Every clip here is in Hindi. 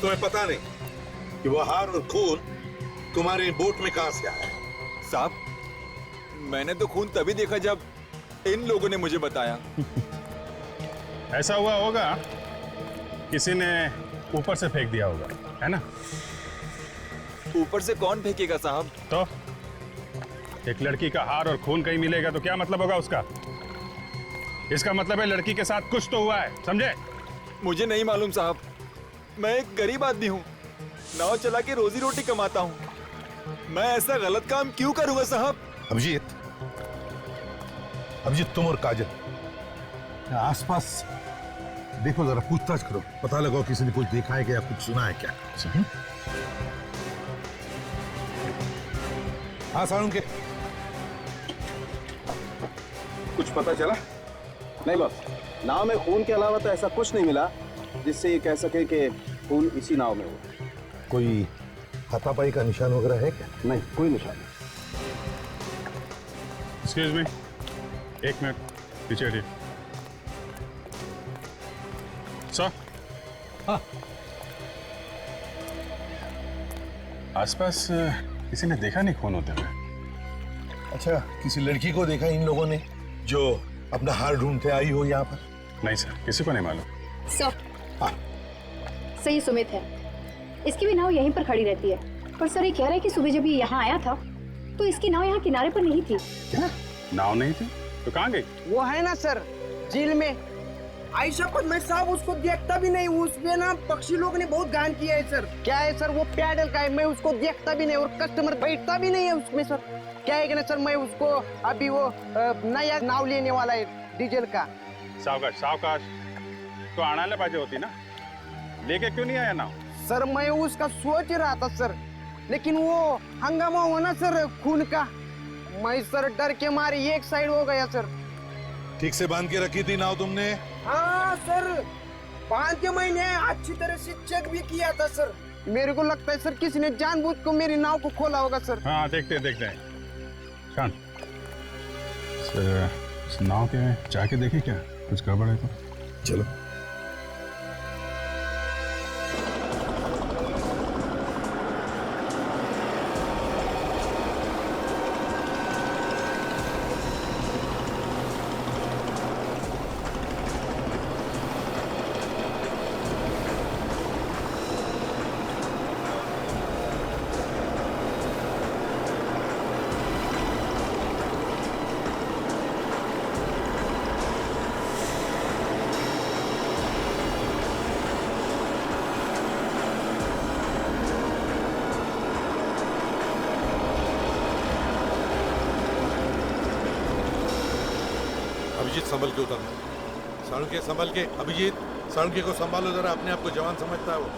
तुम्हें पता नहीं कि वो हार और खून तुम्हारी बोट में कहां से आया? साहब, मैंने तो खून तभी देखा जब इन लोगों ने मुझे बताया। ऐसा हुआ होगा, किसी ने ऊपर से फेंक दिया होगा, है ना? ऊपर से कौन फेंकेगा साहब? तो एक लड़की का हार और खून कहीं मिलेगा तो क्या मतलब होगा उसका? इसका मतलब है लड़की के साथ कुछ तो हुआ है, समझे? मुझे नहीं मालूम साहब, मैं एक गरीब आदमी हूँ, नाव चला के रोजी रोटी कमाता हूँ। मैं ऐसा गलत काम क्यों करूंगा साहब? अभिजीत, तुम और काजल आसपास देखो, जरा पूछताछ करो, पता लगाओ किसी ने कुछ देखा है क्या, कुछ सुना है क्या? हाँ सारुण के, कुछ पता चला? नहीं बॉस, नाव में खून के अलावा तो ऐसा कुछ नहीं मिला जिससे ये कह सके कि खून इसी नाव में हो। कोई हाथापाई का निशान वगैरह है क्या? नहीं, कोई निशान नहीं। एक्सक्यूज मी, एक मिनट पीछे हटिए। सर, हाँ। आसपास किसी ने देखा नहीं खून होते हुए? अच्छा, किसी लड़की को देखा इन लोगों ने जो अपना हार ढूंढते आई हो यहाँ पर? नहीं सर, किसी को नहीं मालूम। सर, हाँ। सही सुमित है, इसकी भी नाव यहीं पर खड़ी रहती है। पर सर ये कह रहा है कि सुबह जब ये यहाँ आया था तो इसकी नाव यहाँ किनारे पर नहीं थी। क्या? नाव नहीं थी तो कहाँ गई? वो है ना सर, झील में। ऐसा कुछ मैं साहब उसको देखता भी नहीं, उसमें ना पक्षी लोग ने बहुत गान किया है सर। क्या है सर, वो पैडल का है, मैं उसको देखता भी नहीं और कस्टमर बैठता भी नहीं है उसमें सर। क्या है कि ना सर, मैं उसको अभी वो नया नाव लेने वाला है डीजल का। सावकाश सावकाश, तो आना पाहिजे होती ना, लेके क्यों नहीं आया नाव? सर मैं उसका सोच रहा था सर, लेकिन वो हंगामा हुआ ना सर खून का, मैं सर डर के मारे एक साइड हो गया सर। ठीक से बांध के रखी थी नाव तुमने? हाँ सर, 5 महीने अच्छी तरह से चेक भी किया था सर। मेरे को लगता है सर किसी ने जानबूझ को मेरी नाव को खोला होगा सर। हाँ देखते हैं। शान, सर इस नाव के जाके देखे क्या कुछ गड़बड़ है तो? चलो। अभिजीत संभल के उतरना, साळुंके संभल के। अभिजीत, साळुंके को संभालो जरा, अपने आप को जवान समझता है वो।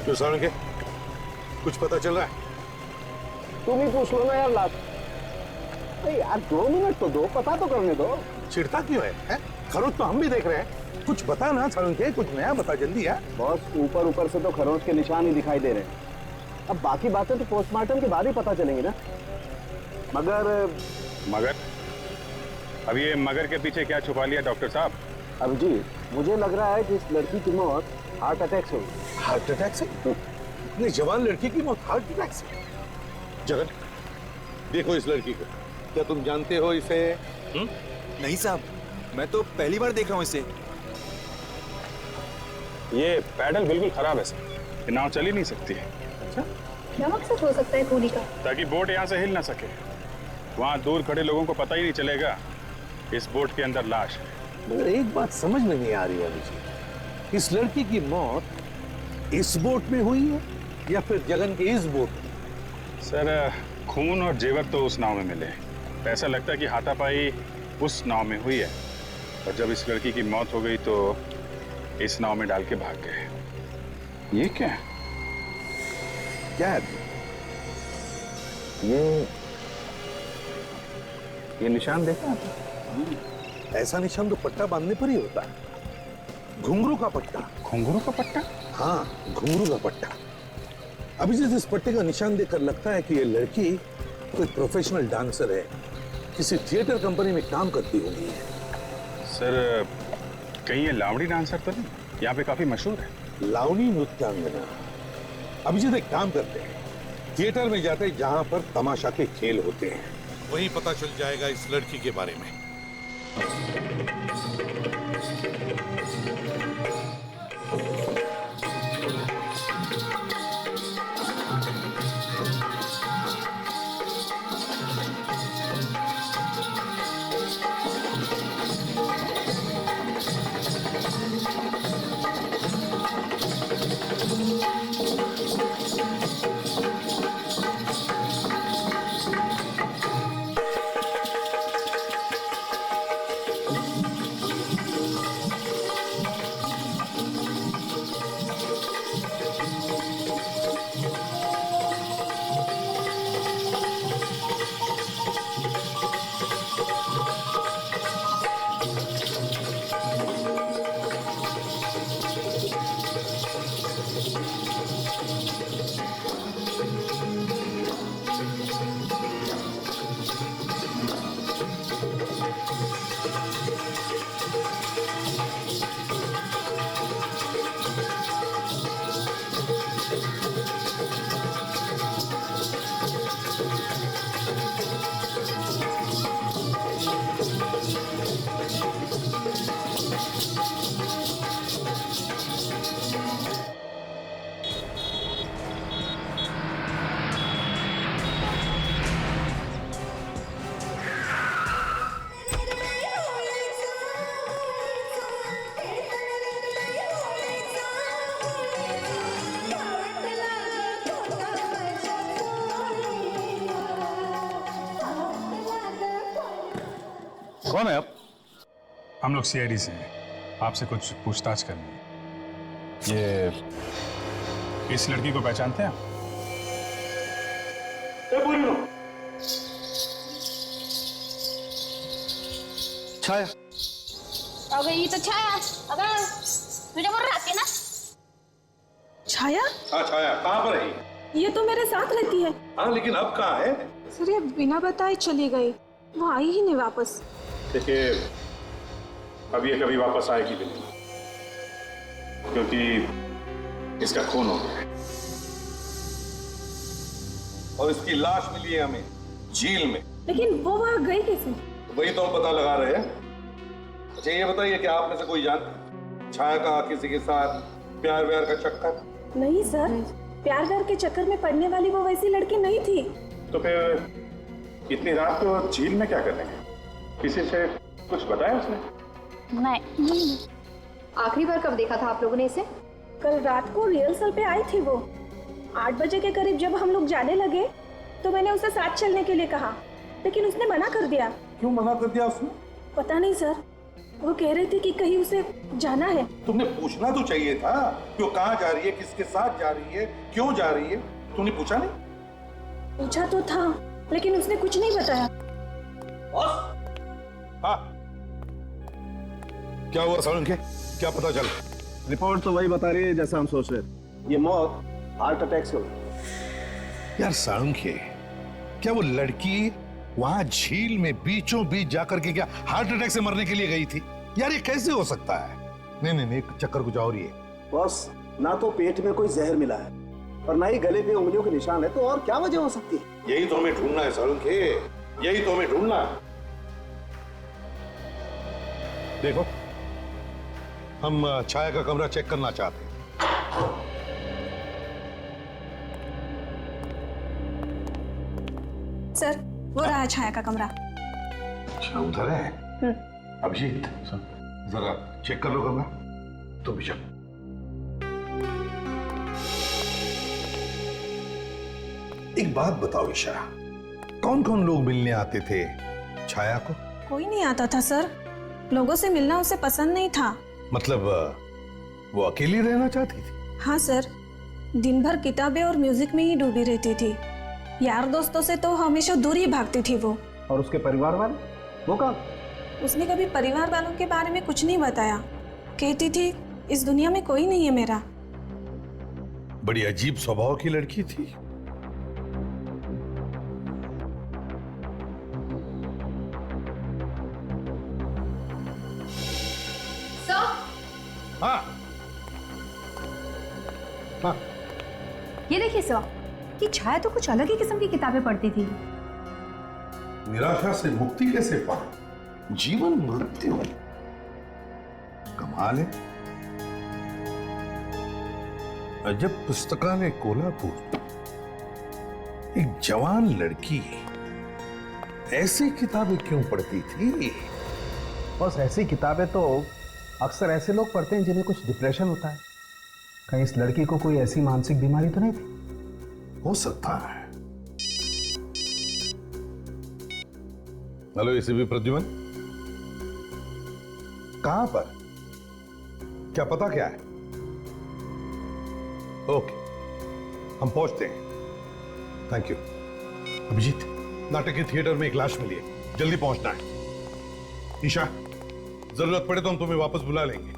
क्यों साळुंके, कुछ पता चल रहा है? तुम ही पूछ लो ना यार लास्ट। अरे यार 2 मिनट तो दो, पता तो करने दो। चिढ़ता क्यों है? खरोच तो हम भी देख रहे हैं, कुछ बता ना साळुंके, कुछ नया बता जल्दी है। बॉस, ऊपर से तो खरोच के निशान ही दिखाई दे रहे हैं, अब बाकी बातें तो पोस्टमार्टम के बाद ही पता चलेंगी ना। मगर अब ये मगर के पीछे क्या छुपा लिया डॉक्टर साहब? अभिजीत, मुझे लग रहा है कि इस लड़की की मौत हार्ट अटैक से हुई। हार्ट अटैक से? इतनी जवान लड़की की मौत हार्ट अटैक से? जगन, देखो इस लड़की को, क्या तुम जानते हो इसे? नहीं साहब, मैं तो पहली बार देख रहा हूँ इसे। ये पैडल बिल्कुल खराब है सर, ये नाव चल ही नहीं सकती है। अच्छा, क्या मकसद हो सकता है खूनी का? ताकि बोट यहाँ से हिल ना सके, वहाँ दूर खड़े लोगों को पता ही नहीं चलेगा इस बोट के अंदर लाश है। मगर एक बात समझ में नहीं आ रही है मुझे, इस लड़की की मौत इस बोट में हुई है या फिर जगन के इस बोट में? सर खून और जेवर तो उस नाव में मिले, ऐसा लगता है कि हाथापाई उस नाव में हुई है, और जब इस लड़की की मौत हो गई तो इस नाव में डाल के भाग गए। ये क्या है? क्या है ये निशान देखा? ऐसा निशान तो पट्टा बांधने पर ही होता है। घुंघरू का पट्टा। घुंघरू का पट्टा? हाँ, घुंघरू का पट्टा। अभिजीत, इस पट्टे का निशान देखकर लगता है कि ये लड़की कोई प्रोफेशनल डांसर है, किसी थिएटर कंपनी में काम करती होगी। सर, कहीं ये लावणी डांसर तो नहीं? यहाँ पे काफी मशहूर है। लावणी नृत्यांगना। अभिजीत, एक काम करते हैं, थिएटर में जाते हैं जहां पर तमाशा के खेल होते हैं, वहीं पता चल जाएगा इस लड़की के बारे में। कौन है आप? हम लोग सीआईडी से हैं, आपसे कुछ पूछताछ करनी है। ये इस लड़की को पहचानते हैं आप? छाया, अगं ही तर छाया, अगं तुझ्याबरोबर राहते ना? छाया? हाँ छाया, कहाँ पर है? ये तो मेरे साथ रहती है। हाँ, लेकिन अब कहाँ है? सर, ये बिना बताए चली गई, वो आई ही नहीं वापस। देखिए, अब ये कभी वापस आएगी भी नहीं, क्योंकि इसका खून हो गया है। और इसकी लाश मिली है हमें झील में। लेकिन वो वहाँ गई कैसे? वही तो हम पता लगा रहे हैं। अच्छा ये बताइए कि आप में से कोई जानता छाया का किसी के साथ प्यार व्यार का चक्कर? नहीं सर, प्यार व्यार के चक्कर में पड़ने वाली वो वैसी लड़की नहीं थी। तो फिर इतनी रात को झील में क्या करने गए? किसी से कुछ बताया उसने? नहीं। आखिरी बार कब देखा था आप लोगों ने इसे? कल रात को रिहर्सल पे आई थी वो। 8 बजे के करीब जब हम लोग जाने लगे तो मैंने उसे साथ चलने के लिए कहा, लेकिन उसने मना कर दिया। क्यों मना कर दिया उसने? पता नहीं सर, वो कह रही थी कि कहीं उसे जाना है। तुमने पूछना तो चाहिए था कि वो कहाँ जा रही है, किसके साथ जा रही है, क्यों जा रही है? तुमने पूछा नहीं? पूछा तो था, लेकिन उसने कुछ नहीं बताया। हाँ, क्या हुआ सालुंखे? क्या पता चला? रिपोर्ट तो वही बता रही है जैसा हम सोच रहे थे। ये मौत हार्ट अटैक से हुई। यार सालुंखे, क्या वो लड़की वहां झील में बीचों बीच जाकर के क्या हार्ट अटैक से मरने के लिए गई थी? यार ये कैसे हो सकता है? नहीं, चक्कर कुछ और ही है। बॉस, ना तो पेट में कोई जहर मिला है और ना ही गले पे उंगलियों के निशान है, तो और क्या वजह हो सकती है? यही तो हमें ढूंढना है सालुंखे, यही तो हमें ढूंढना है। देखो, हम छाया का कमरा चेक करना चाहते हैं। सर, वो रहा छाया का कमरा। अच्छा, उधर है। अभिजीत, जरा चेक कर लो कमरा। तो भी चल। एक बात बताओ ईशा, कौन कौन लोग मिलने आते थे छाया को? कोई नहीं आता था सर, लोगों से मिलना उसे पसंद नहीं था। मतलब वो अकेली रहना चाहती थी? हाँ सर, दिन भर किताबें और म्यूजिक में ही डूबी रहती थी। यार दोस्तों से तो हमेशा दूर ही भागती थी वो। और उसके परिवार वाले, वो कहाँ? उसने कभी परिवार वालों के बारे में कुछ नहीं बताया। कहती थी इस दुनिया में कोई नहीं है मेरा। बड़ी अजीब स्वभाव की लड़की थी। सर, हाँ हाँ, ये देखिए सर, कि छाया तो कुछ अलग ही किस्म की किताबें पढ़ती थी। निराशा से मुक्ति कैसे पाए? जीवन मृत्यु, कमाल है। अजब पुस्तकालय कोल्हापुर, एक जवान लड़की ऐसी किताबें क्यों पढ़ती थी? बस ऐसी किताबें तो अक्सर ऐसे लोग पढ़ते हैं जिन्हें कुछ डिप्रेशन होता है। कहीं इस लड़की को कोई ऐसी मानसिक बीमारी तो नहीं थी? हो सकता है। हेलो एसीपी प्रद्युमन, कहां पर? क्या पता क्या है? ओके, हम पहुंचते हैं। Thank you. अभिजीत, नाटक के थिएटर में एक लाश मिली है, जल्दी पहुंचना है। ईशा, जरूरत पड़े तो हम तुम्हें वापस बुला लेंगे।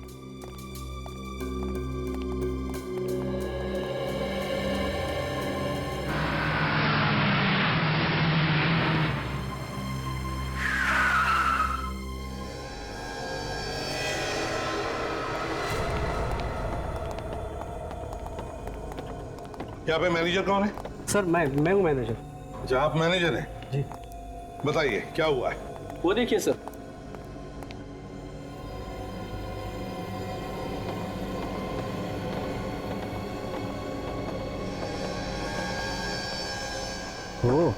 यहाँ पे मैनेजर कौन है? सर मैं हूँ मैनेजर। अच्छा, आप मैनेजर हैं? जी। बताइए क्या हुआ है? वो देखिए सर। ओ,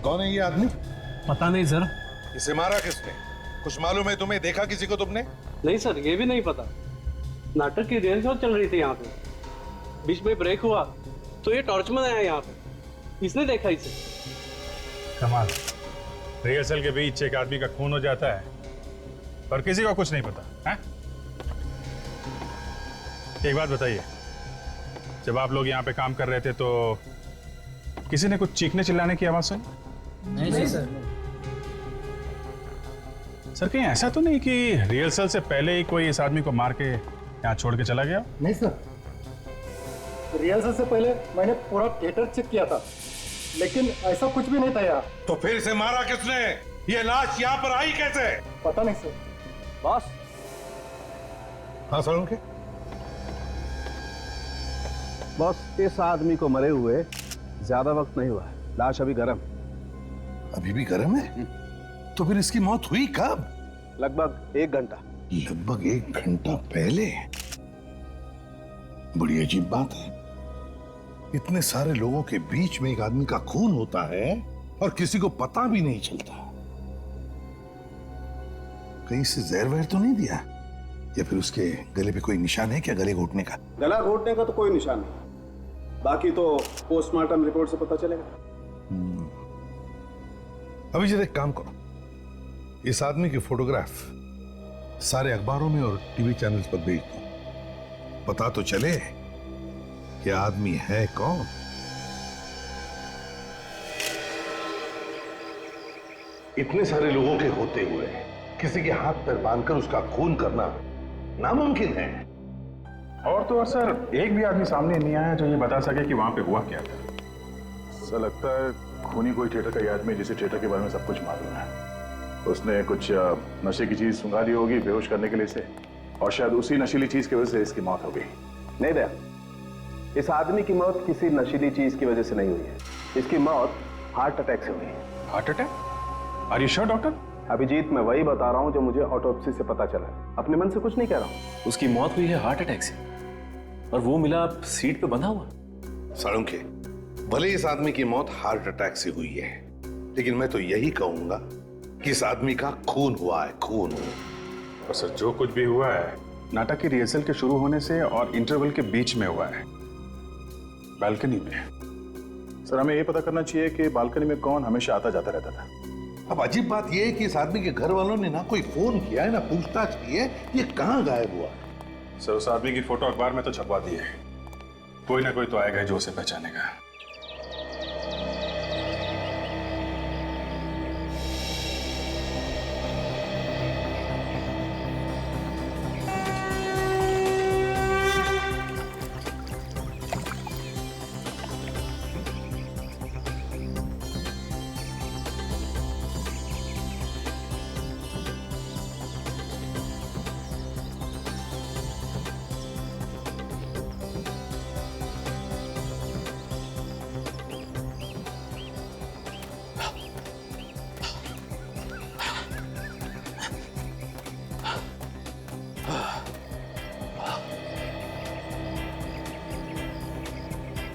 कौन है ये आदमी? पता नहीं सर। इसे मारा किसने? कुछ मालूम है तुम्हें? देखा किसी को तुमने? नहीं सर, ये भी नहीं पता। नाटक की रिहर्सल चल रही थी यहाँ पे, बीच में ब्रेक हुआ तो ये टॉर्चमैन आया यहाँ पे, इसने देखा इसे। कमाल, रिहर्सल के बीच एक आदमी का खून हो जाता है और किसी को कुछ नहीं पता है? एक बात बताइए, जब आप लोग यहाँ पे काम कर रहे थे तो किसी ने कुछ चीखने चिल्लाने की आवाज सुनी? नहीं सर। सर कहीं ऐसा तो नहीं कि रिहर्सल से पहले ही कोई इस आदमी को मार के यहाँ छोड़ के चला गया? नहीं सर, रिहर्सल से पहले मैंने पूरा थिएटर चेक किया था, लेकिन ऐसा कुछ भी नहीं था यार। तो फिर इसे मारा किसने? ये लाश यहाँ पर आई कैसे? पता नहीं सर। बॉस। हाँ सर, के बॉस, इस आदमी को मरे हुए ज्यादा वक्त नहीं हुआ है। लाश अभी गर्म। अभी भी गर्म है? तो फिर इसकी मौत हुई कब? लगभग 1 घंटा। लगभग 1 घंटा पहले? बड़ी अजीब बात है। इतने सारे लोगों के बीच में एक आदमी का खून होता है और किसी को पता भी नहीं चलता। कहीं से जहर वहर तो नहीं दिया? या फिर उसके गले पे कोई निशान है क्या, गले घोटने का? गला घोटने का तो कोई निशान नहीं, बाकी तो पोस्टमार्टम रिपोर्ट से पता चलेगा। अभी जरा एक काम करो, इस आदमी की फोटोग्राफ सारे अखबारों में और टीवी चैनल्स पर भेज दो, पता तो चले कि आदमी है कौन। इतने सारे लोगों के होते हुए किसी के हाथ पैर बांधकर उसका खून करना नामुमकिन है। और तो और सर, एक भी आदमी सामने नहीं आया जो ये बता सके कि वहां पे हुआ क्या था। ऐसा लगता है खूनी कोई थिएटर का ही आदमी है जिसे थिएटर के बारे में सब कुछ मालूम है। उसने कुछ नशे की चीज सुंघा दी होगी बेहोश करने के लिए से, और शायद उसी नशीली चीज की वजह से इसकी मौत हो गई। नहीं दया, इस आदमी की मौत किसी नशीली चीज की वजह से नहीं हुई है। इसकी मौत हार्ट अटैक से हुई है। Heart attack? Are you sure doctor? Abhijit, मैं वही बता रहा हूं जो मुझे ऑटोप्सी से पता चला है, अपने मन से कुछ नहीं कह रहा हूं। उसकी मौत हुई है हार्ट अटैक से, और वो मिला सीट पे बंधा हुआ। साळुंखे, भले इस आदमी की मौत हार्ट अटैक से हुई है, लेकिन मैं तो यही कहूंगा कि इस आदमी का खून हुआ है, खून। और सर, जो कुछ भी हुआ है नाटक की रिहर्सल के शुरू होने से और इंटरवल के बीच में हुआ है, बालकनी में। सर हमें ये पता करना चाहिए कि बालकनी में कौन हमेशा आता जाता रहता था। अब अजीब बात यह है कि इस आदमी के घर वालों ने ना कोई फोन किया है ना पूछताछ की है, ये कहाँ गायब हुआ? सर उस आदमी की फोटो अखबार में तो छपवा दी है, कोई ना कोई तो आएगा जो उसे पहचानेगा।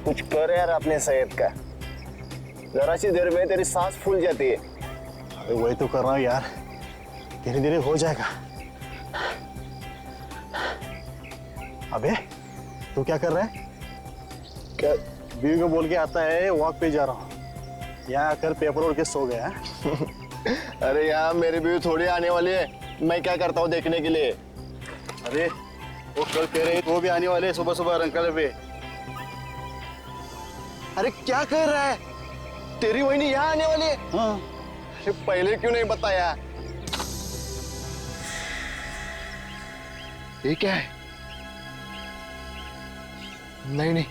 कुछ कर यार अपने सेहत का, जरा सी देर में तेरी सांस फूल जाती है। अरे वही तो कर रहा हूँ यार, धीरे धीरे हो जाएगा। अबे तू क्या कर रहा है? क्या बीवी को बोल के आता है वॉक पे जा रहा हूँ, यहाँ आकर पेपर उड़ के सो गया है। अरे यार मेरी बीवी थोड़ी आने वाली है, मैं क्या करता हूँ देखने के लिए। अरे वो कल कह रहे वो भी आने वाले हैं सुबह सुबह रंकल पे। अरे क्या कर रहा है, तेरी वही नहीं यहाँ आने वाली है? हाँ। अरे पहले क्यों नहीं बताया? ये क्या है? नहीं नहीं,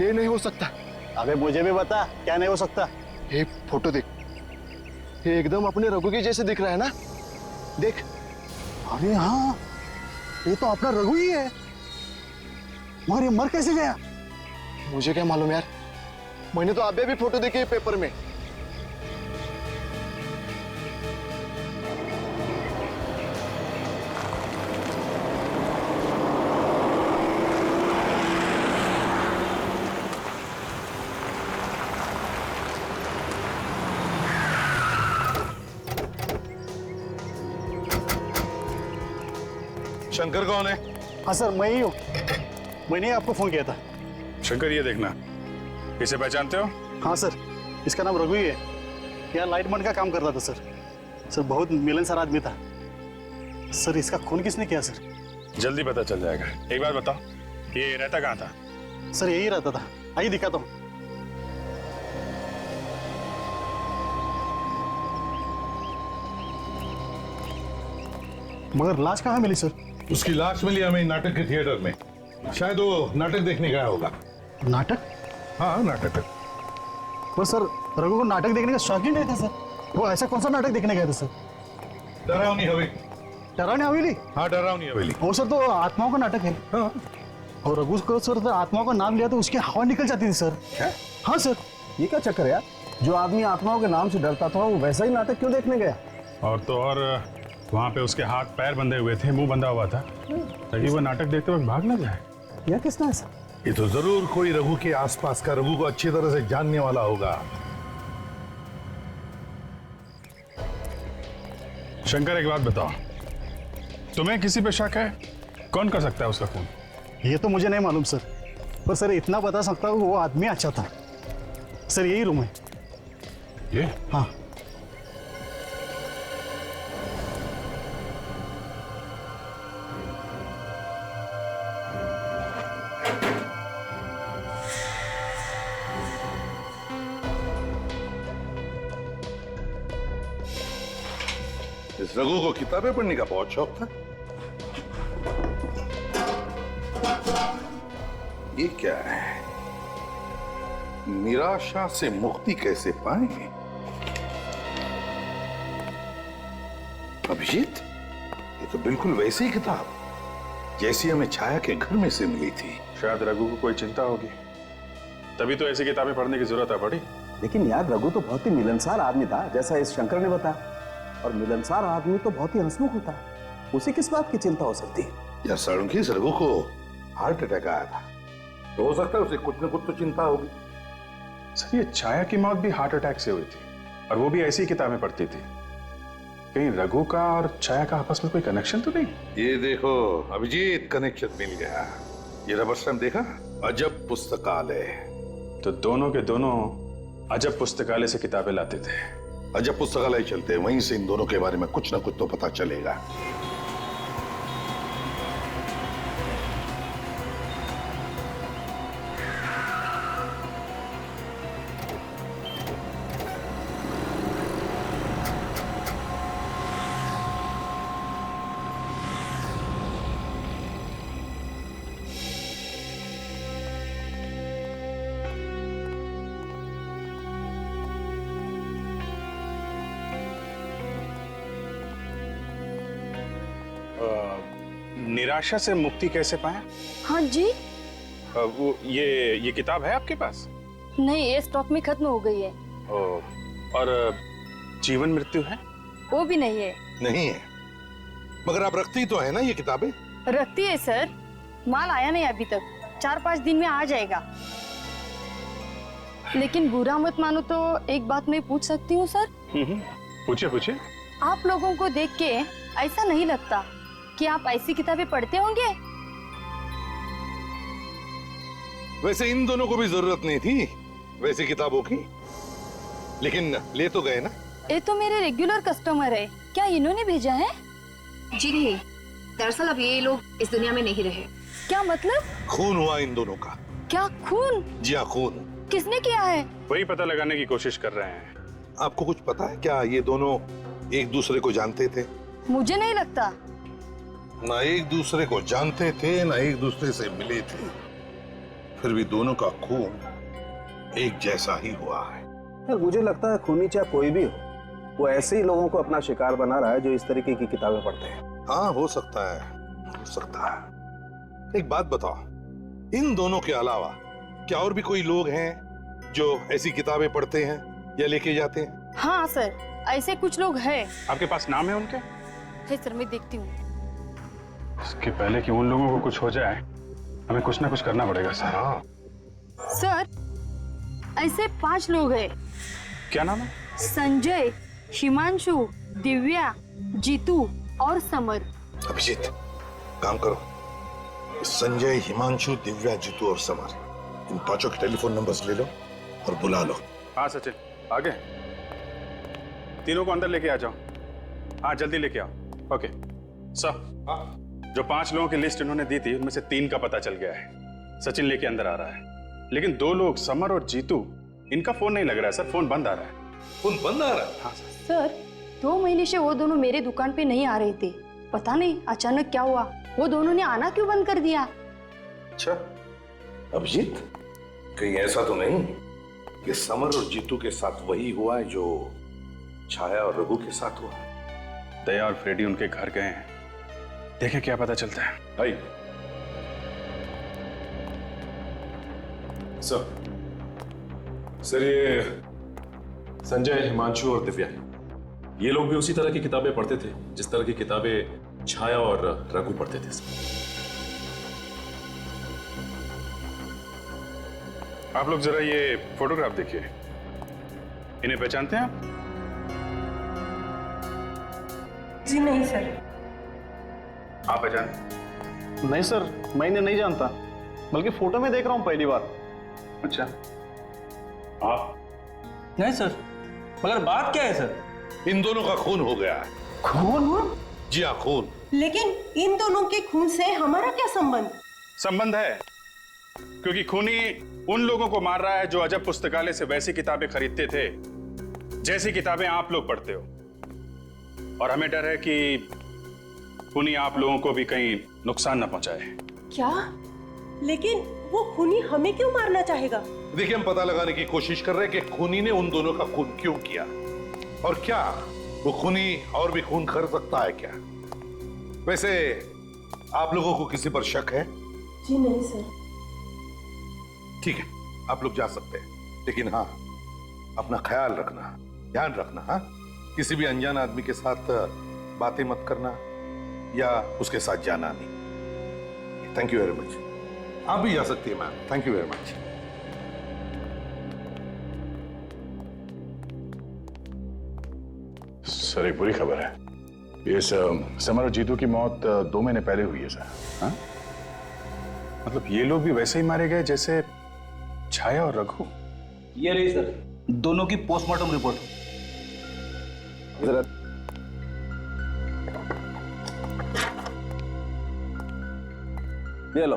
ये नहीं हो सकता। अबे मुझे भी बता क्या नहीं हो सकता। ये फोटो देख, ये एकदम अपने रघु के जैसे दिख रहा है ना, देख। अरे हाँ, ये तो अपना रघु ही है, मगर ये मर कैसे गया? मुझे क्या मालूम यार, मैंने तो अभी भी फोटो देखी है पेपर में। शंकर कौन है? हाँ सर मैं ही हूँ, मैंने आपको फोन किया था। शंकर ये देखना, इसे पहचानते हो? हाँ सर, इसका नाम रघु ही है, यहाँ लाइटमैन का काम करता था सर। सर बहुत मिलनसार आदमी था सर। इसका खून किसने किया सर? जल्दी पता चल जाएगा। एक बार बताओ, ये रहता कहाँ था? सर यही रहता था, आइए दिखाता हूँ। मगर लाश कहाँ मिली सर? उसकी लाश मिली हमें नाटक के थिएटर में, शायद वो नाटक देखने गया होगा। नाटक? हाँ नाटक। पर सर रघु को नाटक देखने का शौक ही नहीं था सर। वो ऐसा कौन सा नाटक देखने गए थे सर? डरावनी हवेली। डरावनी हवेली? हाँ डरावनी हवेली। वो सर तो आत्माओं का नाटक है। हाँ। और रघु को सर आत्माओं का नाम लिया तो उसकी हवा निकल जाती थी सर। क्या? हाँ सर। ये क्या चक्कर है यार, जो आदमी आत्माओं के नाम से डरता था वो वैसा ही नाटक क्यों देखने गया? और तो और वहाँ पे उसके हाथ पैर बंधे हुए थे, मुंह बंधा हुआ था, ताकि वो नाटक देखते वक्त भाग ना जाए। या किसने ऐसा? ये तो जरूर कोई रघु के आसपास का, रघु को अच्छी तरह से जानने वाला होगा। शंकर एक बात बताओ, तुम्हें किसी पे शक है? कौन कर सकता है उसका खून? ये तो मुझे नहीं मालूम सर, पर सर इतना बता सकता हूँ वो आदमी अच्छा था सर। यही रूम है ये? हाँ। इस रघु को किताबें पढ़ने का बहुत शौक था। ये क्या है? निराशा से मुक्ति कैसे पाएं? अभिजीत, ये तो बिल्कुल वैसी ही किताब जैसी हमें छाया के घर में से मिली थी। शायद रघु को कोई चिंता होगी, तभी तो ऐसी किताबें पढ़ने की जरूरत पड़ी। लेकिन यार रघु तो बहुत ही मिलनसार आदमी था, जैसा इस शंकर ने बताया। और मिलनसार आदमी तो बहुत ही हंसमुख होता है, उसे किस बात की चिंता हो सकती है? यार साळुंखी, इस रघु को हार्ट अटैक आया था, तो हो सकता है उसे कुछ न कुछ तो चिंता होगी। सर ये छाया की मौत भी हार्ट अटैक से हुई थी, और वो भी ऐसी किताबें पढ़ती थी। कहीं रघु का और छाया का आपस में कोई कनेक्शन तो नहीं? ये देखो अभिजीत, कनेक्शन मिल गया। ये रबर स्टैम्प देखा? अजब पुस्तकालय, तो दोनों के दोनों अजब पुस्तकालय से किताबें लाते थे। अजब पुस्तकालय चलते हैं, वहीं से इन दोनों के बारे में कुछ ना कुछ तो पता चलेगा। निराशा से मुक्ति कैसे पाए? हाँ जी। वो ये किताब है आपके पास? नहीं, ये स्टॉक में खत्म हो गई है। और जीवन मृत्यु है? वो भी नहीं है। नहीं है, मगर आप रखती तो है ना ये किताबें? रखती है सर, माल आया नहीं अभी तक, 4-5 दिन में आ जाएगा। लेकिन बुरा मत मानो तो एक बात मैं पूछ सकती हूँ सर? पूछिए पूछिए। आप लोगों को देख के ऐसा नहीं लगता कि आप ऐसी किताबें पढ़ते होंगे? वैसे इन दोनों को भी जरूरत नहीं थी वैसी किताबों की, लेकिन ले तो गए ना। ये तो मेरे रेगुलर कस्टमर है, क्या इन्होंने भेजा है? जी नहीं, दरअसल अब ये लोग इस दुनिया में नहीं रहे। क्या मतलब? खून हुआ इन दोनों का। क्या खून? जी हाँ, खून। किसने किया है? वही पता लगाने की कोशिश कर रहे हैं। आपको कुछ पता है क्या, ये दोनों एक दूसरे को जानते थे? मुझे नहीं लगता। ना एक दूसरे को जानते थे, ना एक दूसरे से मिले थे, फिर भी दोनों का खून एक जैसा ही हुआ है। यार मुझे लगता है खूनी चाहे कोई भी हो, वो ऐसे ही लोगों को अपना शिकार बना रहा है जो इस तरीके की किताबें पढ़ते हैं। हाँ, हो सकता है, हो सकता है। एक बात बताओ, इन दोनों के अलावा क्या और भी कोई लोग हैं जो ऐसी किताबें पढ़ते हैं या लेके जाते हैं? हाँ सर, ऐसे कुछ लोग हैं। आपके पास नाम है उनके? है सर, मैं देखती हूँ। इसके पहले कि उन लोगों को कुछ हो जाए, हमें कुछ ना कुछ करना पड़ेगा सर। हाँ सर, ऐसे 5 लोग हैं। क्या नाम है? संजय, हिमांशु, दिव्या, जीतू और समर। अभिजीत, काम करो, संजय, हिमांशु, दिव्या, जीतू और समर, इन 5 के टेलीफोन नंबर्स ले लो और बुला लो। हाँ सचिन, आगे तीनों को अंदर लेके आ जाओ। हाँ जल्दी लेके आओ। ओके सर, जो 5 लोगों की लिस्ट इन्होंने दी थी उनमें से 3 का पता चल गया है। सचिन लेके अंदर आ रहा है, लेकिन 2 लोग समर और जीतू, इनका फोन नहीं लग रहा है सर, फोन बंद आ रहा है। फोन बंद आ रहा है? हाँ सर। सर, 2 महीने से वो दोनों मेरे दुकान पे नहीं आ रहे थे, पता नहीं अचानक क्या हुआ, वो दोनों ने आना क्यों बंद कर दिया? अच्छा अभिजीत, कहीं ऐसा तो नहीं कि समर और जीतू के साथ वही हुआ है जो छाया और रघु के साथ हुआ? दया और फ्रेडी उनके घर गए हैं, देखें क्या पता चलता है। भाई सर ये संजय, हिमांशु और दिव्या, ये लोग भी उसी तरह की किताबें पढ़ते थे जिस तरह की किताबें छाया और रघु पढ़ते थे। आप लोग जरा ये फोटोग्राफ देखिए, इन्हें पहचानते हैं आप? जी नहीं सर। आप पहचानते? नहीं सर, मैं इन्हें नहीं जानता, बल्कि फोटो में देख रहा हूँ पहली बार। अच्छा, आप? नहीं सर, मगर बात क्या है सर? इन दोनों का खून हो गया है। खून? जी हाँ, खून। लेकिन इन दोनों के खून से हमारा क्या संबंध? संबंध है, क्योंकि खूनी उन लोगों को मार रहा है जो अजब पुस्तकालय से वैसी किताबें खरीदते थे जैसी किताबें आप लोग पढ़ते हो, और हमें डर है कि खूनी आप लोगों को भी कहीं नुकसान न पहुंचाए। क्या? लेकिन वो खूनी हमें क्यों मारना चाहेगा? देखिए, हम पता लगाने की कोशिश कर रहे हैं कि खूनी ने उन दोनों का खून क्यों किया, और क्या वो खूनी और भी खून कर सकता है क्या? वैसे आप लोगों को किसी पर शक है? जी नहीं सर। ठीक है, आप लोग जा सकते हैं, लेकिन हाँ, अपना ख्याल रखना, ध्यान रखना। हाँ, किसी भी अनजान आदमी के साथ बातें मत करना या उसके साथ जाना नहीं। Thank you very much. आप भी जा सकती है ma'am, thank you very much. Sir एक बुरी खबर है, ये समर और जीतू की मौत 2 महीने पहले हुई है सर। हाँ? मतलब ये लोग भी वैसे ही मारे गए जैसे छाया और रघु? ये रही सर दोनों की पोस्टमार्टम रिपोर्ट। जरा ये लो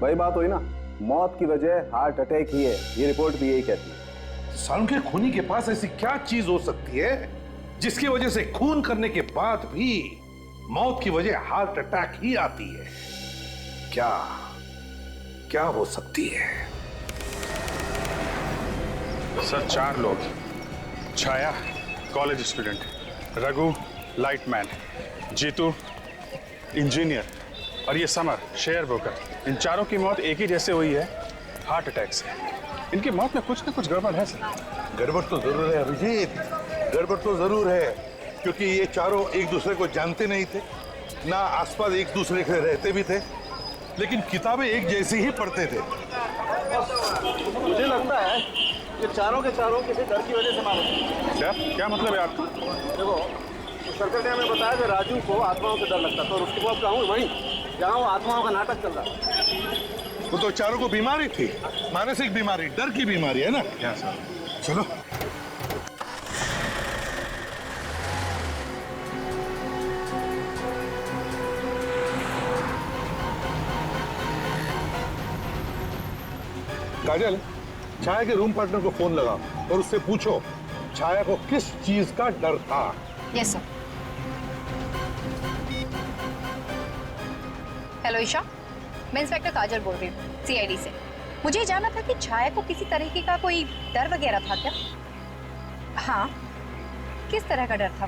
वही बात हुई ना, मौत की वजह हार्ट अटैक ही है, ये रिपोर्ट भी यही कहती है। सालू के खूनी के पास ऐसी क्या चीज हो सकती है जिसकी वजह से खून करने के बाद भी मौत की वजह हार्ट अटैक ही आती है? क्या क्या हो सकती है? सर 4 लोग, Chhaya college student, Raghu lightman, Jeetu engineer और ये समर शेयर ब्रोकर, इन चारों की मौत एक ही जैसे हुई है, हार्ट अटैक से। इनकी मौत में कुछ ना कुछ गड़बड़ है सर। गड़बड़ तो जरूर है अभिजीत, गड़बड़ तो जरूर है, क्योंकि ये चारों एक दूसरे को जानते नहीं थे, ना आसपास एक दूसरे के रहते भी थे, लेकिन किताबें एक जैसी ही पढ़ते थे। मुझे लगता है ये चारों के चारों किसी डर की वजह से मारे। क्या मतलब है आपका? देखो तो सर्कल ने हमें बताया कि राजू को आत्माओं से डर लगता था और उसके बाद कहूँ वहीं जहाँ वो आत्माओं का नाटक चल रहा। वो तो चारों को बीमारी थी, मानसिक बीमारी, डर की बीमारी है ना। क्या सर? चलो काजल, छाया के रूम पार्टनर को फोन लगा और उससे पूछो छाया को किस चीज का डर था। Yes sir. हेलो ईशा, मैं इंस्पेक्टर काजल बोल रही हूँ सीआईडी से। मुझे ये जानना था कि छाया को किसी तरीके का कोई डर वगैरह था क्या? हाँ, किस तरह का डर था?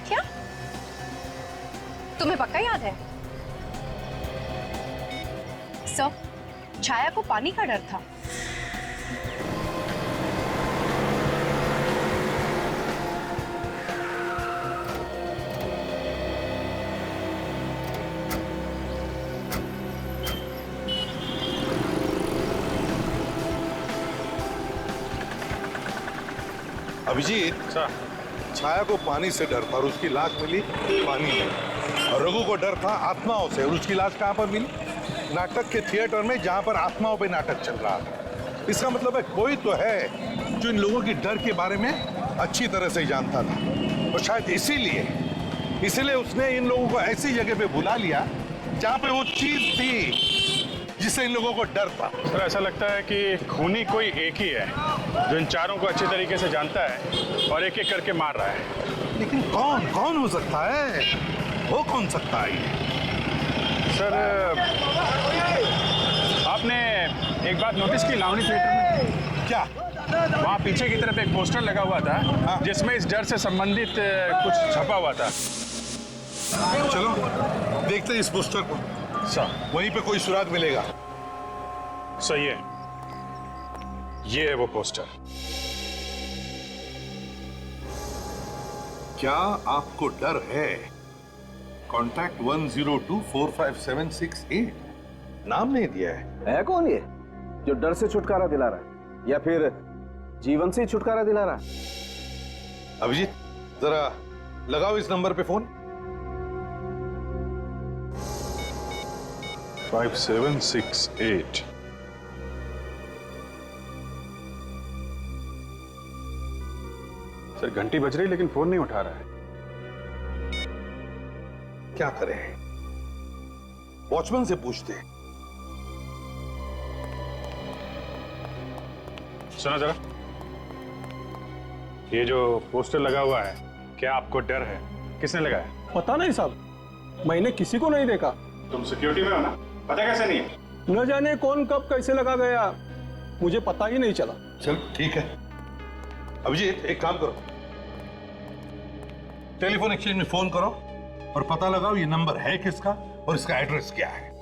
क्या तुम्हें पक्का याद है? सर, छाया को पानी का डर था। अभिजीत सर, छाया को पानी से डर था और उसकी लाश मिली पानी में, और रघु को डर था आत्माओं से और उसकी लाश कहां पर मिली? नाटक के थिएटर में, जहां पर आत्माओं पे नाटक चल रहा था। इसका मतलब है कोई तो है जो इन लोगों की डर के बारे में अच्छी तरह से जानता था, और शायद इसीलिए उसने इन लोगों को ऐसी जगह पे बुला लिया जहां पे वो चीज थी जिससे इन लोगों को डर था। सर ऐसा लगता है कि खूनी कोई एक ही है जो इन चारों को अच्छी तरीके से जानता है और एक एक करके मार रहा है। लेकिन कौन हो सकता है? वो कौन सकता है? सर आपने एक बात नोटिस की लावनी थिएटर में? क्या? वहाँ पीछे की तरफ एक पोस्टर लगा हुआ था जिसमें इस डर से संबंधित कुछ छपा हुआ था। चलो देखते हैं इस पोस्टर को। सर वहीं पे कोई सुराग मिलेगा। सही है, ये है वो पोस्टर। क्या आपको डर है? कॉन्टैक्ट 10245768। नाम नहीं दिया है कौन ये जो डर से छुटकारा दिला रहा है या फिर जीवन से छुटकारा दिला रहा है? अभिजीत, जरा लगाओ इस नंबर पे फोन। 5768। सर घंटी बज रही लेकिन फोन नहीं उठा रहा है। क्या करें? वॉचमैन से पूछते। सुनो जरा, ये जो पोस्टर लगा हुआ है, क्या आपको डर है? किसने लगाया? पता नहीं साहब, मैंने किसी को नहीं देखा। तुम सिक्योरिटी में हो ना, पता कैसे नहीं है? न जाने कौन कब कैसे लगा गया, मुझे पता ही नहीं चला। चल ठीक है। अभिजीत एक काम करो, टेलीफोन एक्सचेंज में फोन करो और पता लगाओ ये नंबर है किसका और इसका एड्रेस क्या है।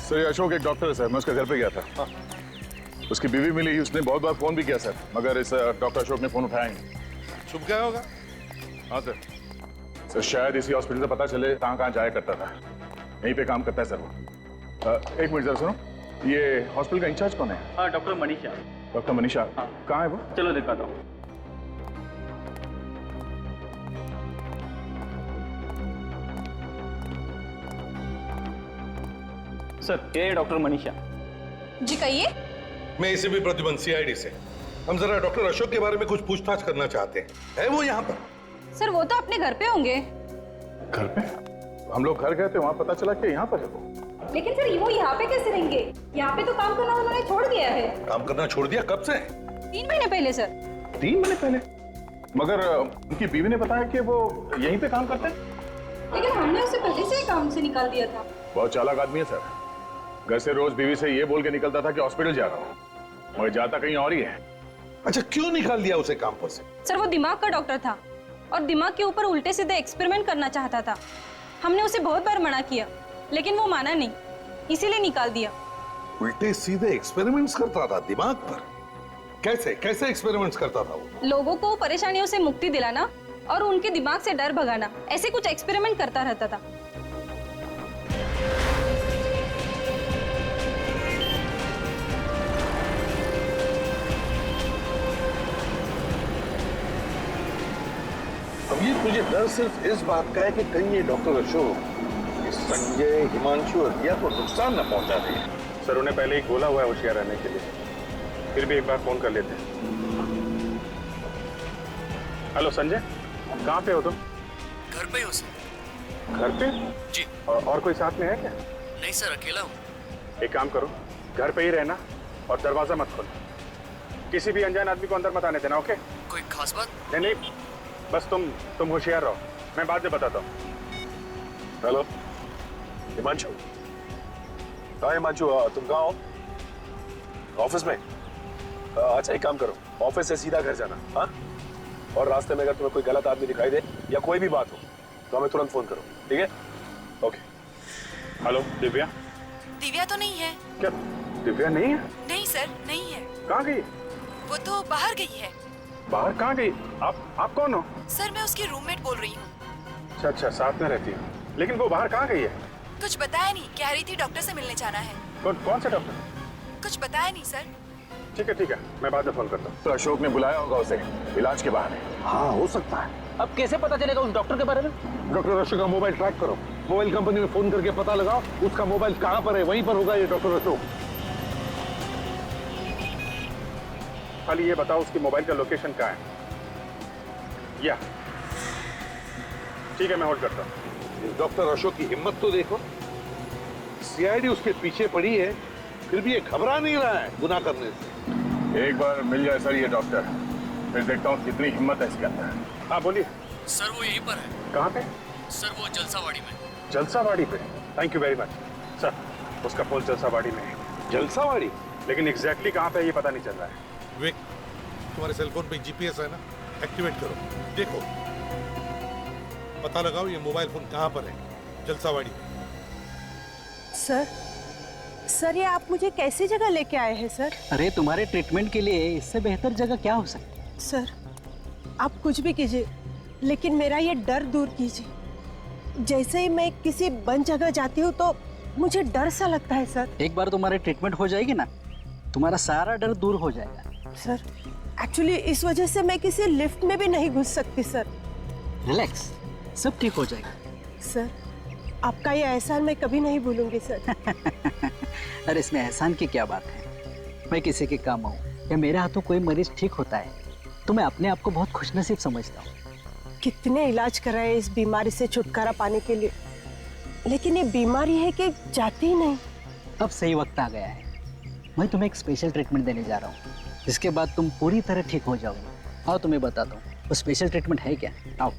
सर ये अशोक एक डॉक्टर है सर, मैं उसके घर पे गया था। उसकी बीवी मिली, उसने बहुत बार फोन भी किया सर, मगर इस डॉक्टर अशोक ने फोन उठाया नहीं। छुप गया होगा। हाँ सर। सर शायद इसी हॉस्पिटल से पता चले कहाँ कहाँ जाया करता था। यहीं पे काम करता है सर वो। एक मिनट जरा सुनो, ये हॉस्पिटल का इंचार्ज कौन है? हाँ, डॉक्टर मनीषा। डॉक्टर मनीषा? हाँ। कहाँ है वो? चलो दिखाता हूँ। सर ये डॉक्टर मनीषा। जी कहिए। मैं इसे भी प्रतिबंध सीआईडी से। हम जरा डॉक्टर अशोक के बारे में कुछ पूछताछ करना चाहते हैं। है वो यहाँ पर? सर वो तो अपने घर पे होंगे। घर पे? हम लोग घर गए थे, वहां पता चला कि यहाँ पर है वो। लेकिन सर वो यहाँ पे कैसे रहेंगे? यहाँ पे तो काम करना उन्होंने छोड़ दिया है। काम करना छोड़ दिया? कब से? 3 महीने पहले सर। 3 महीने पहले? मगर उनकी बीवी ने बताया कि वो यहीं पे काम करते हैं। लेकिन हमने उसे पहले से ही काम से निकाल दिया था। बहुत चालाक आदमी है सर। घर से रोज बीवी से ये बोल के निकलता था कि हॉस्पिटल जा रहा हूँ, मगर जाता कहीं और ही है। अच्छा, क्यों निकाल दिया उसे काम पर से? सर वो दिमाग का डॉक्टर था और दिमाग के ऊपर उल्टे सीधे एक्सपेरिमेंट करना चाहता था। हमने उसे बहुत बार मना किया लेकिन वो माना नहीं, इसीलिए निकाल दिया। उल्टे सीधे एक्सपेरिमेंट्स करता था दिमाग पर? कैसे कैसे एक्सपेरिमेंट्स करता था वो? लोगों को परेशानियों से मुक्ति दिलाना और उनके दिमाग से डर भगाना, ऐसे कुछ एक्सपेरिमेंट करता रहता था। अब ये तुझे डर सिर्फ इस बात का है कि कहीं ये डॉक्टर अशोक इस संजय, हिमांशु और रिया को नुकसान न पहुंचा दे। सर उन्हें पहले ही बोला हुआ है होशियार रहने के लिए, फिर भी एक बार फोन कर लेते हैं। हेलो संजय, कहाँ पे हो तुम? घर पे हो सर। घर पे? जी। और कोई साथ में है क्या? नहीं सर, अकेला हूँ। एक काम करो, घर पे ही रहना और दरवाजा मत खोलना। किसी भी अनजान आदमी को अंदर मत आने देना, ओके? कोई खास बात? नहीं, बस तुम होशियार रहो, मैं बाद में बताता हूँ। हेलो हिमांशु। हाँ हिमांशु, तुम कहाँ हो? ऑफिस में? अच्छा एक काम करो, ऑफिस से सीधा घर जाना। हाँ, और रास्ते में अगर तुम्हें कोई गलत आदमी दिखाई दे या कोई भी बात हो तो हमें तुरंत फोन करो, ठीक है? ओके। हेलो दिव्या? दिव्या तो नहीं है। क्या दिव्या नहीं है? नहीं सर, नहीं है। कहाँ गई? वो तो बाहर गई है। बाहर कहाँ गई? आप कौन हो? सर मैं उसकी रूममेट बोल रही हूँ। अच्छा, साथ में रहती है, लेकिन वो बाहर कहाँ गई है? कुछ बताया नहीं, कह रही थी डॉक्टर से मिलने जाना है। कौन सा डॉक्टर? कुछ बताया नहीं सर। ठीक है, मैं बाद में फोन करता हूँ। तो अशोक ने बुलाया होगा उसे इलाज के बहाने। हाँ हो सकता है। अब कैसे पता चलेगा उस डॉक्टर के बारे में? डॉक्टर अशोक का मोबाइल ट्रैक करो, मोबाइल कंपनी में फोन करके पता लगाओ उसका मोबाइल कहाँ पर है, वहीं पर होगा ये डॉक्टर अशोक। खाली ये बताओ उसकी मोबाइल का लोकेशन कहाँ है? या ठीक है, मैं होल्ड करता हूँ। डॉक्टर अशोक की हिम्मत तो देखो, सीआईडी उसके पीछे पड़ी है, फिर भी ये घबरा नहीं रहा है गुनाह करने से। एक बार मिल जाए सर ये डॉक्टर, फिर देखता हूँ कितनी हिम्मत है इसके अंदर। हाँ बोलिए। सर वो यहीं पर है। कहाँ पे? सर वो जलसावाड़ी में। जलसावाड़ी पे? Thank you very much sir. उसका फोन जलसावाड़ी में है। जलसावाड़ी? लेकिन एग्जैक्टली कहाँ पे है ये पता नहीं चल रहा है। विवेक, तुम्हारे सेलफोन पे जीपीएस है ना, एक्टिवेट करो, देखो पता लगाओ ये मोबाइल फोन कहाँ पर है। जलसावाड़ी में। सर ये आप मुझे कैसी जगह लेके आए हैं सर? अरे तुम्हारे ट्रीटमेंट के लिए इससे बेहतर जगह क्या हो सकती है? सर आप कुछ भी कीजिए लेकिन मेरा ये डर दूर कीजिए। जैसे ही मैं किसी बंद जगह जाती हूँ तो मुझे डर सा लगता है सर। एक बार तुम्हारी ट्रीटमेंट हो जाएगी ना, तुम्हारा सारा डर दूर हो जाएगा। सर एक्चुअली इस वजह से मैं किसी लिफ्ट में भी नहीं घुस सकती सर। रिलैक्स, सब ठीक हो जाएगा। सर आपका ये एहसान मैं कभी नहीं भूलूंगी सर। अरे इसमें एहसान की क्या बात है, मैं किसी के काम आऊँ या मेरे हाथों कोई मरीज ठीक होता है तो मैं अपने आप को बहुत खुशनसीब समझता हूँ। कितने इलाज कराए इस बीमारी से छुटकारा पाने के लिए, लेकिन ये बीमारी है कि जाती ही नहीं। अब सही वक्त आ गया है, मैं तुम्हें एक स्पेशल ट्रीटमेंट देने जा रहा हूँ, जिसके बाद तुम पूरी तरह ठीक हो जाओगे। आओ तुम्हें बताता हूँ वो स्पेशल ट्रीटमेंट है क्या। आओ।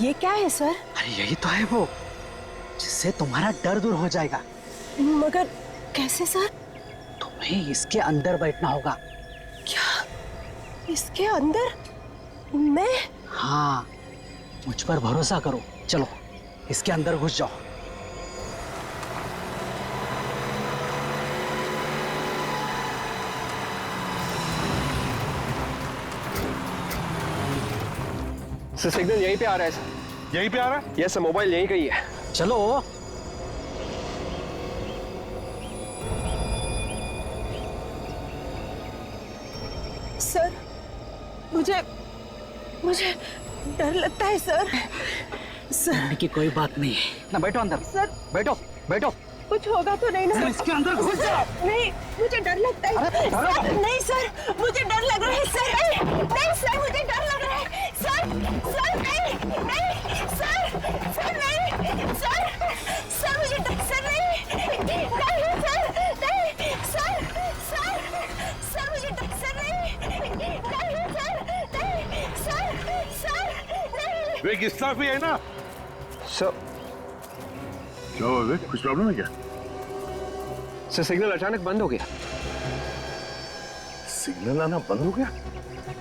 ये क्या है सर? अरे यही तो है वो, जिससे तुम्हारा डर दूर हो जाएगा। मगर कैसे सर? तुम्हें इसके अंदर बैठना होगा। क्या इसके अंदर? मैं? हाँ, मुझ पर भरोसा करो, चलो इसके अंदर घुस जाओ। सर सिग्नल यहीं पे आ रहा है सर। यहीं पे आ रहा है? यस सर, मोबाइल यहीं का ही है। चलो। सर मुझे मुझे डर लगता है सर। सर की कोई बात नहीं ना बैठो अंदर। सर बैठो बैठो। कुछ होगा तो नहीं ना? सर, इसके अंदर घुस जाओ। नहीं, मुझे डर लगता है। सर, नहीं सर, मुझे डर लग रहा है सर। नहीं सर, मुझे डर लग रहा है सर। सर नहीं, नहीं सर, सर नहीं, सर, सर मुझे सर नहीं, नहीं सर, नहीं सर, सर, सर मुझे सर नहीं, नहीं सर, नहीं सर, सर नहीं। वे किस्सा भी है ना? सर क्या हुआ विवेक, कुछ प्रॉब्लम है क्या? सर सिग्नल अचानक बंद हो गया। सिग्नल आना बंद हो गया?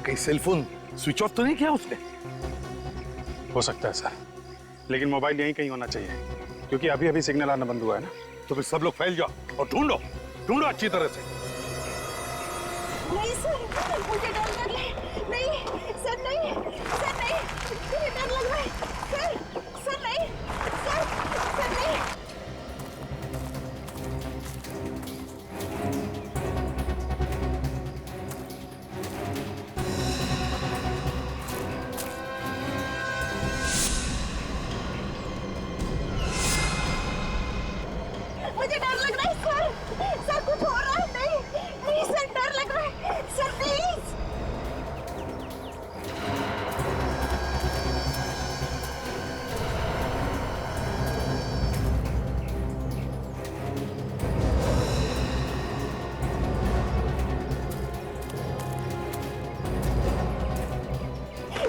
कहीं सेल फोन स्विच ऑफ तो नहीं किया उसने? हो सकता है सर, लेकिन मोबाइल यहीं कहीं होना चाहिए, क्योंकि अभी अभी सिग्नल आना बंद हुआ है ना। तो फिर सब लोग फैल जाओ और ढूंढो, ढूंढो अच्छी तरह से। नहीं सर, मुझे डर लग रहा है। नहीं सर, नहीं सर, नहीं मुझे डर लग रहा है सर। सर नहीं, सर, सर नहीं। मुझे डर लग रहा है सर। सर कुछ हो रहा है? नहीं, नहीं सर, डर लग रहा है sir, please.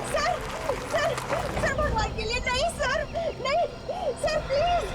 Sir, sir, sir भगवान के लिए नहीं सर, नहीं सर, प्लीज।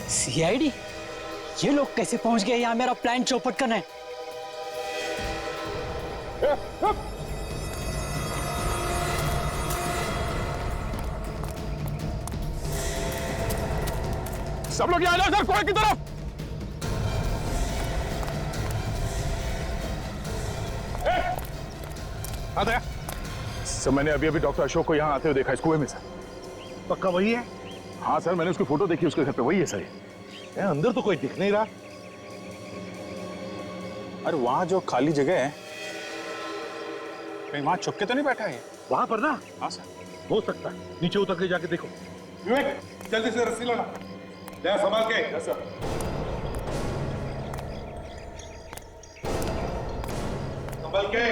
सीआईडी? ये लोग कैसे पहुंच गए यहाँ मेरा प्लान चौपट करने? सब लोग यहाँ सर, कोई की तरफ। आता सर मैंने अभी अभी डॉक्टर अशोक को यहाँ आते हुए देखा इस कुएं में सर। पक्का वही है? हाँ सर, मैंने उसकी फोटो देखी, उसके घर पे वही है सर। अंदर तो कोई दिख नहीं रहा। अरे वहां जो खाली जगह है, कहीं वहां छुप के तो नहीं बैठा है? वहां पर ना? हाँ सर। हो सकता है, नीचे उतर के जाके देखो। विवेक जल्दी से रस्सी लाना, ले संभाल के। Yes sir. संभाल के।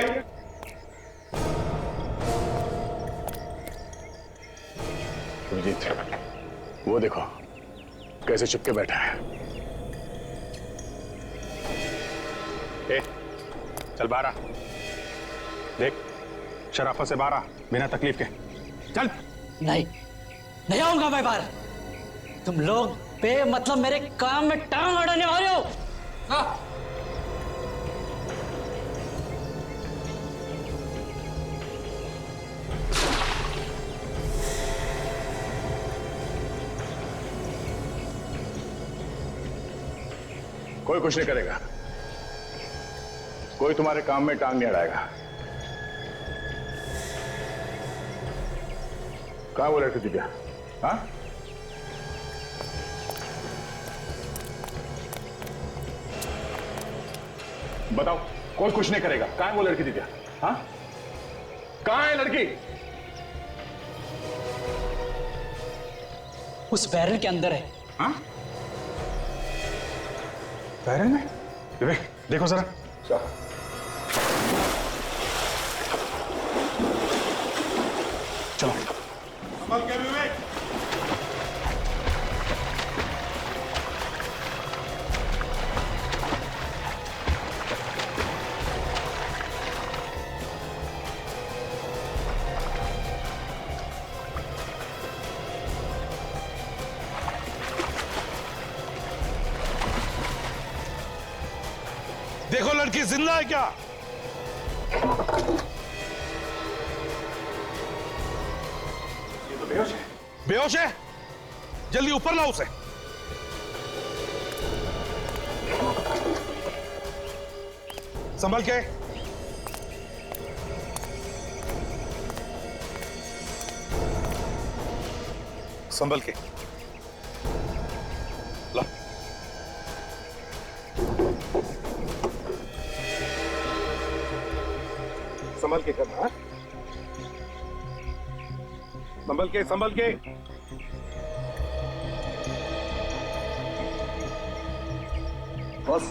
सुरजीत, वो देखो कैसे चुपके बैठा है। ए, चल बाहर आ। देख, शराफत से बाहर आ, बिना तकलीफ के। चल। नहीं, नहीं आऊंगा मैं बाहर। तुम लोग पे मतलब मेरे काम में टांग अड़ाने वाले हो। हाँ। कोई कुछ नहीं करेगा, कोई तुम्हारे काम में टांग नहीं अड़ाएगा। कहाँ वो लड़की दिव्या? हाँ, बताओ, कोई कुछ नहीं करेगा। कहाँ है वो लड़की दिव्या? हाँ, कहाँ है लड़की? उस बैरल के अंदर है। हाँ? बैरल में? विवेक देखो जरा। चलो। संभाल के विवेक। देखो लड़की जिंदा है क्या? ये तो बेहोश है। बेहोश है? जल्दी ऊपर लाओ उसे। संभल के। संभल के ला। संभल के करना। हाँ? संभल के, संभल के। बॉस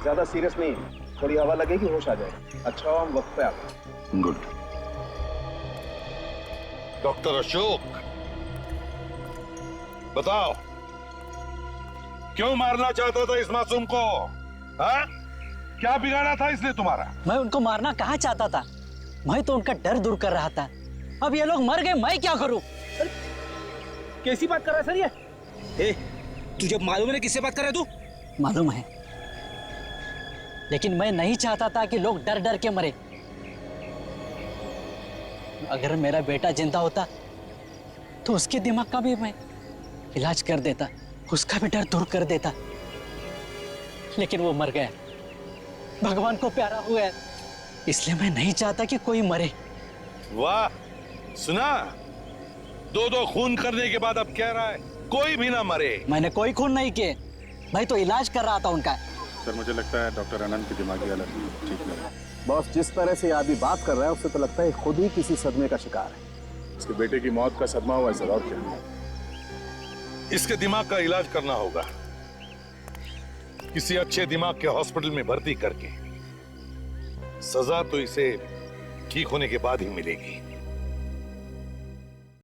ज्यादा सीरियस नहीं, थोड़ी हवा लगेगी होश आ जाए। अच्छा हो हम वक्त पे आ गए। गुड। डॉक्टर अशोक, बताओ क्यों मारना चाहता था इस मासूम को? हाँ? क्या बिगाड़ा था इसने तुम्हारा? मैं उनको मारना कहाँ चाहता था, मैं तो उनका डर दूर कर रहा था। अब ये लोग मर गए, मैं क्या करूं? कैसी बात कर रहा है सर ये? तुझे मालूम है किससे बात कर रहा है तू? मालूम है, लेकिन मैं नहीं चाहता था कि लोग डर डर के मरे। अगर मेरा बेटा जिंदा होता तो उसके दिमाग का भी मैं इलाज कर देता, उसका भी डर दूर कर देता। लेकिन वो मर गया, भगवान को प्यारा हुआ है, इसलिए मैं नहीं चाहता कि कोई मरे। वाह, सुना? दो खून करने के बाद अब कह रहा है कोई भी ना मरे। मैंने कोई खून नहीं किए, मैं तो इलाज कर रहा था उनका। सर मुझे लगता है डॉक्टर आनंद की दिमागी हालत ठीक नहीं है। बॉस जिस तरह से ये आदमी बात कर रहा है उससे तो लगता है खुद ही किसी सदमे का शिकार है। इसके बेटे की मौत का सदमा हुआ है सर, और क्या? इसके दिमाग का इलाज करना होगा, किसी अच्छे दिमाग के हॉस्पिटल में भर्ती करके। सजा तो इसे ठीक होने के बाद ही मिलेगी।